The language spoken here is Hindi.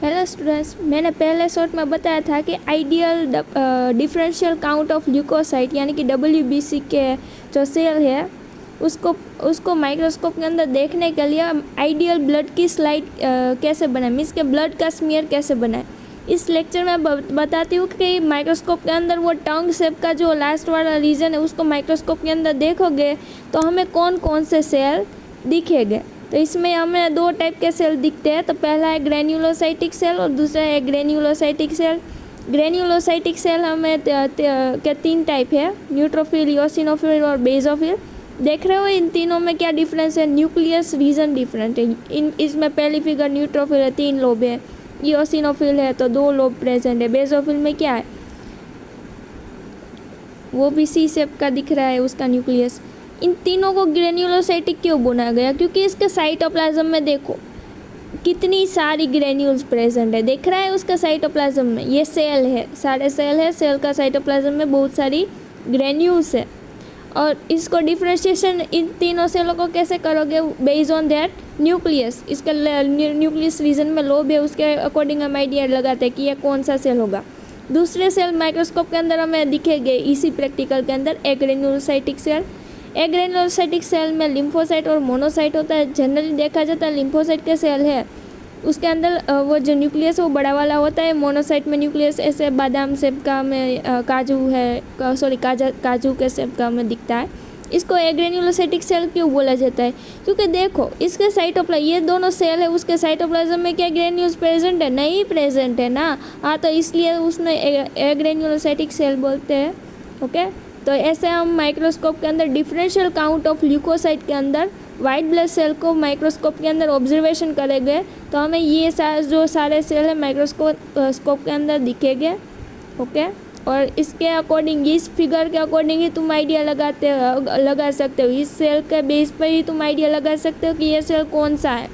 हेलो स्टूडेंट्स, मैंने पहले शॉर्ट में बताया था कि ideal differential count of leukocyte यानी कि WBC के जो सेल है उसको माइक्रोस्कोप के अंदर देखने के लिए आइडियल ब्लड की स्लाइड कैसे बनाए, मीन्स के ब्लड का स्मीयर कैसे बनाए। इस लेक्चर में बताती हूँ कि माइक्रोस्कोप के अंदर वो टंग शेप का जो लास्ट वाला रीजन है उसको माइक्रोस्कोप के अंदर देखोगे तो हमें कौन कौन से सेल दिखेंगे। तो इसमें हमें दो टाइप के सेल दिखते हैं। तो पहला है ग्रेन्युलोसाइटिक सेल और दूसरा है ग्रेन्युलोसाइटिक सेल। ग्रेन्युलोसाइटिक सेल हमें के तीन टाइप है, न्यूट्रोफिल, इओसिनोफिल और बेसोफिल। देख रहे हो इन तीनों में क्या डिफरेंस है, न्यूक्लियस रीजन डिफरेंट है। इसमें पहली फिगर न्यूट्रोफिल है, 3 लोब है, इओसिनोफिल है तो 2 लोब प्रेजेंट है, बेसोफिल में क्या है वो भी सी शेप का दिख रहा है उसका न्यूक्लियस। इन तीनों को ग्रेन्युलोसाइटिक क्यों बनाया गया, क्योंकि इसके साइटोप्लाज्म में देखो कितनी सारी ग्रेन्यूल्स प्रेजेंट है, देख रहा है उसका साइटोप्लाज्म में। ये सेल है, सारे सेल है, सेल का साइटोप्लाज्म में बहुत सारी ग्रेन्यूल्स है। और इसको डिफ्रेंशिएशन इन तीनों सेलों को कैसे करोगे, बेस्ड ऑन दैट न्यूक्लियस। इसका न्यूक्लियस रीजन में लोब है, उसके अकॉर्डिंग हम आइडिया लगाते हैं कि ये कौन सा सेल होगा। दूसरे सेल माइक्रोस्कोप के अंदर हमें दिखेंगे इसी प्रैक्टिकल के अंदर, एक ग्रेन्युलोसाइटिक सेल। एक ग्रेन्युलोसाइटिक सेल में लिम्फोसाइट और मोनोसाइट होता है। जनरली देखा जाता है लिम्फोसाइट के सेल है उसके अंदर वो जो न्यूक्लियस वो बड़ा वाला होता है। मोनोसाइट में न्यूक्लियस ऐसे बादाम शेप का में काजू के शेप का में दिखता है। इसको एक ग्रेन्युलोसाइटिक सेल क्यों बोला जाता है, क्योंकि देखो इसके साइटोप्लाज्म, ये दोनों सेल है उसके साइटोप्लाज्म में क्या ग्रेन्यूल्स प्रेजेंट है, नहीं प्रेजेंट है ना। हाँ, तो इसलिए उसने एक ग्रेन्युलोसाइटिक सेल बोलते हैं। ओके, तो ऐसे हम माइक्रोस्कोप के अंदर डिफरेंशियल काउंट ऑफ ल्यूकोसाइट के अंदर वाइट ब्लड सेल को माइक्रोस्कोप के अंदर ऑब्जर्वेशन करेंगे तो हमें ये जो सारे सेल है माइक्रोस्कोप के अंदर दिखेंगे। ओके, और इसके अकॉर्डिंग, इस फिगर के अकॉर्डिंग ही तुम आइडिया लगा सकते हो, इस सेल के बेस पर ही तुम आइडिया लगा सकते हो कि ये सेल कौन सा है।